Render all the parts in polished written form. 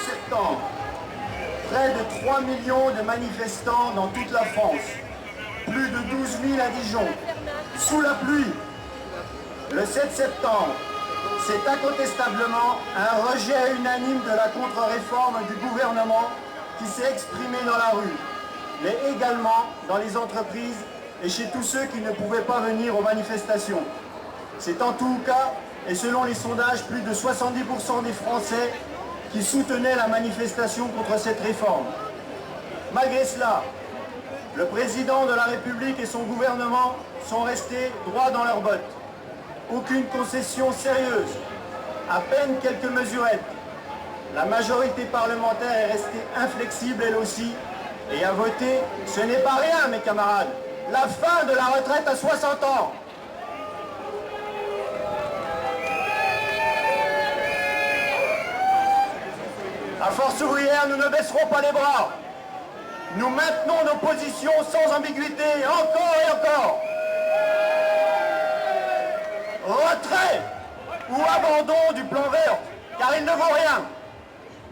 Septembre. Près de 3 millions de manifestants dans toute la France. Plus de 12 000 à Dijon. Sous la pluie. Le 7 septembre, c'est incontestablement un rejet unanime de la contre-réforme du gouvernement qui s'est exprimé dans la rue, mais également dans les entreprises et chez tous ceux qui ne pouvaient pas venir aux manifestations. C'est en tout cas, et selon les sondages, plus de 70% des Français qui soutenaient la manifestation contre cette réforme. Malgré cela, le président de la République et son gouvernement sont restés droits dans leurs bottes. Aucune concession sérieuse, à peine quelques mesurettes. La majorité parlementaire est restée inflexible elle aussi, et a voté, ce n'est pas rien mes camarades, la fin de la retraite à 60 ans. À Force ouvrière, nous ne baisserons pas les bras. Nous maintenons nos positions sans ambiguïté, encore et encore. Retrait ou abandon du plan vert, car il ne vaut rien.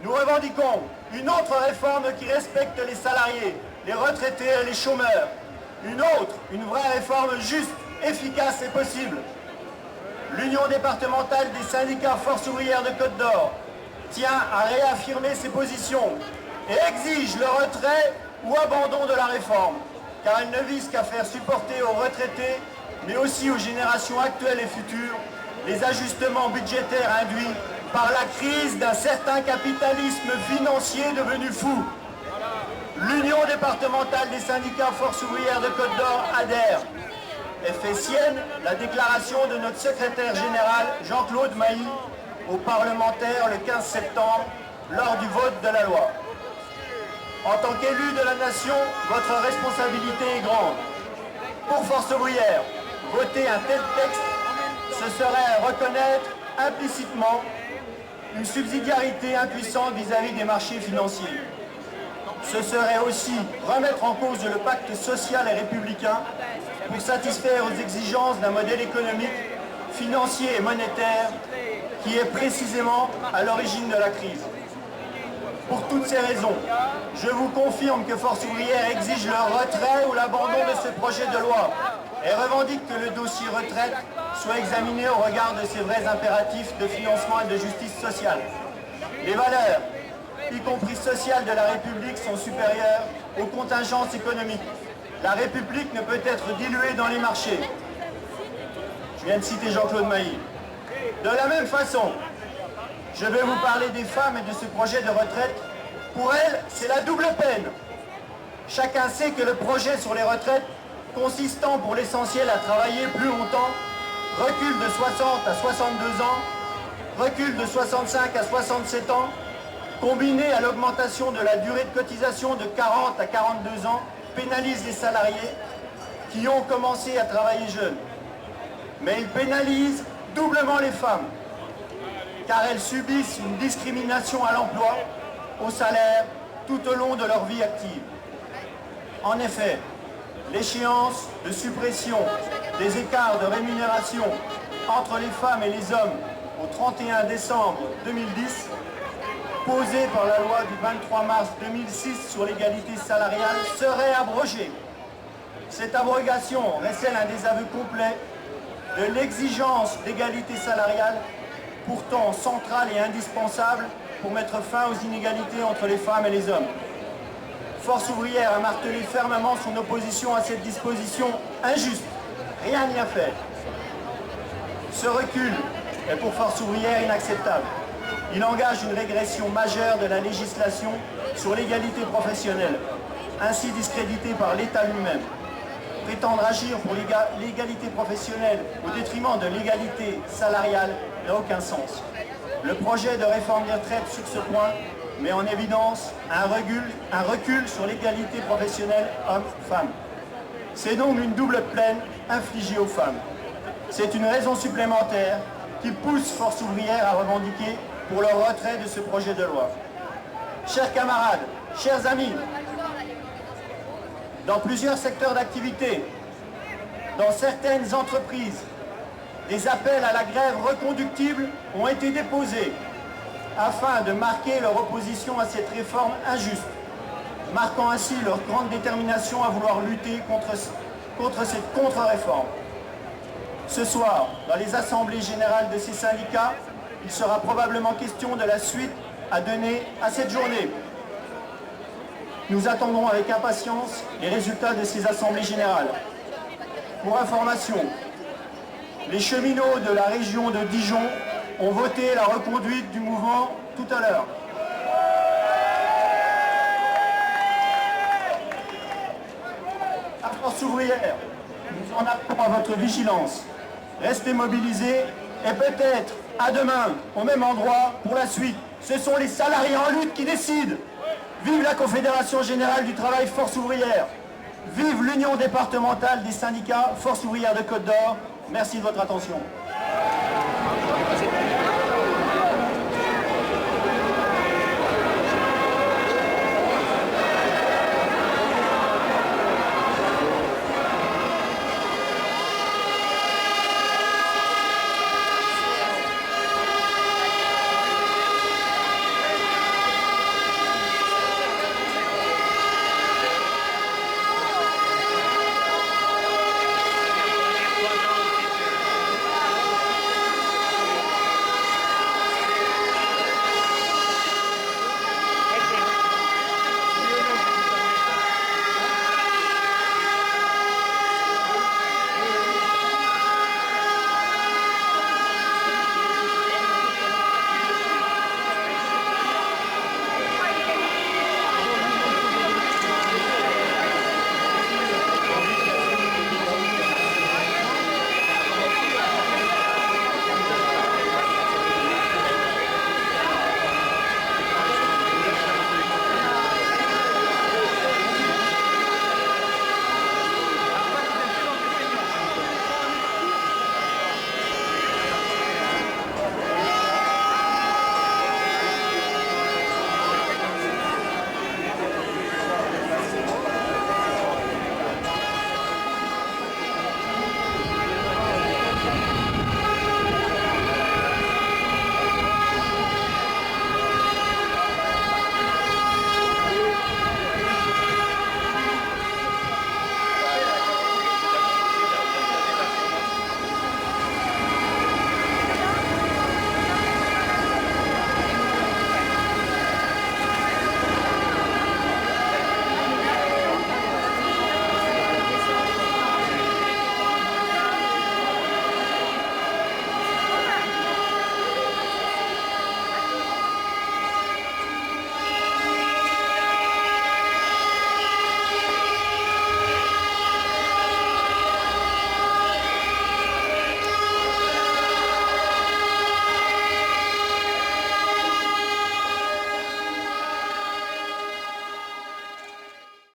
Nous revendiquons une autre réforme qui respecte les salariés, les retraités et les chômeurs. Une vraie réforme juste, efficace et possible. L'Union départementale des syndicats Force ouvrière de Côte d'Or tient à réaffirmer ses positions et exige le retrait ou abandon de la réforme, car elle ne vise qu'à faire supporter aux retraités, mais aussi aux générations actuelles et futures, les ajustements budgétaires induits par la crise d'un certain capitalisme financier devenu fou. L'Union départementale des syndicats Force ouvrière de Côte d'Or adhère et fait sienne la déclaration de notre secrétaire général Jean-Claude Mailly aux parlementaires le 15 septembre lors du vote de la loi. En tant qu'élu de la nation, votre responsabilité est grande. Pour Force ouvrière, voter un tel texte, ce serait reconnaître implicitement une subsidiarité impuissante vis-à-vis des marchés financiers. Ce serait aussi remettre en cause le pacte social et républicain pour satisfaire aux exigences d'un modèle économique, financier et monétaire qui est précisément à l'origine de la crise. Pour toutes ces raisons, je vous confirme que Force ouvrière exige le retrait ou l'abandon de ce projet de loi et revendique que le dossier retraite soit examiné au regard de ses vrais impératifs de financement et de justice sociale. Les valeurs, y compris sociales, de la République sont supérieures aux contingences économiques. La République ne peut être diluée dans les marchés. Je viens de citer Jean-Claude Mailly. De la même façon, je vais vous parler des femmes et de ce projet de retraite. Pour elles, c'est la double peine. Chacun sait que le projet sur les retraites, consistant pour l'essentiel à travailler plus longtemps, recul de 60 à 62 ans, recul de 65 à 67 ans, combiné à l'augmentation de la durée de cotisation de 40 à 42 ans, pénalise les salariés qui ont commencé à travailler jeunes. Mais il pénalise doublement les femmes, car elles subissent une discrimination à l'emploi, au salaire, tout au long de leur vie active. En effet, l'échéance de suppression des écarts de rémunération entre les femmes et les hommes au 31 décembre 2010, posée par la loi du 23 mars 2006 sur l'égalité salariale, serait abrogée. Cette abrogation récèle un désaveu complet de l'exigence d'égalité salariale, pourtant centrale et indispensable pour mettre fin aux inégalités entre les femmes et les hommes. Force ouvrière a martelé fermement son opposition à cette disposition injuste. Rien n'y a fait. Ce recul est pour Force ouvrière inacceptable. Il engage une régression majeure de la législation sur l'égalité professionnelle, ainsi discréditée par l'État lui-même. Prétendre agir pour l'égalité professionnelle au détriment de l'égalité salariale n'a aucun sens. Le projet de réforme des retraites sur ce point met en évidence un recul sur l'égalité professionnelle hommes-femmes. C'est donc une double peine infligée aux femmes. C'est une raison supplémentaire qui pousse Force ouvrière à revendiquer pour le retrait de ce projet de loi. Chers camarades, chers amis, dans plusieurs secteurs d'activité, dans certaines entreprises, des appels à la grève reconductible ont été déposés afin de marquer leur opposition à cette réforme injuste, marquant ainsi leur grande détermination à vouloir lutter contre cette contre-réforme. Ce soir, dans les assemblées générales de ces syndicats, il sera probablement question de la suite à donner à cette journée. Nous attendons avec impatience les résultats de ces assemblées générales. Pour information, les cheminots de la région de Dijon ont voté la reconduite du mouvement tout à l'heure. La Force ouvrière, nous en appelons à votre vigilance. Restez mobilisés et peut-être à demain, au même endroit, pour la suite. Ce sont les salariés en lutte qui décident. Vive la Confédération Générale du Travail Force Ouvrière. Vive l'Union départementale des syndicats Force Ouvrière de Côte d'Or. Merci de votre attention.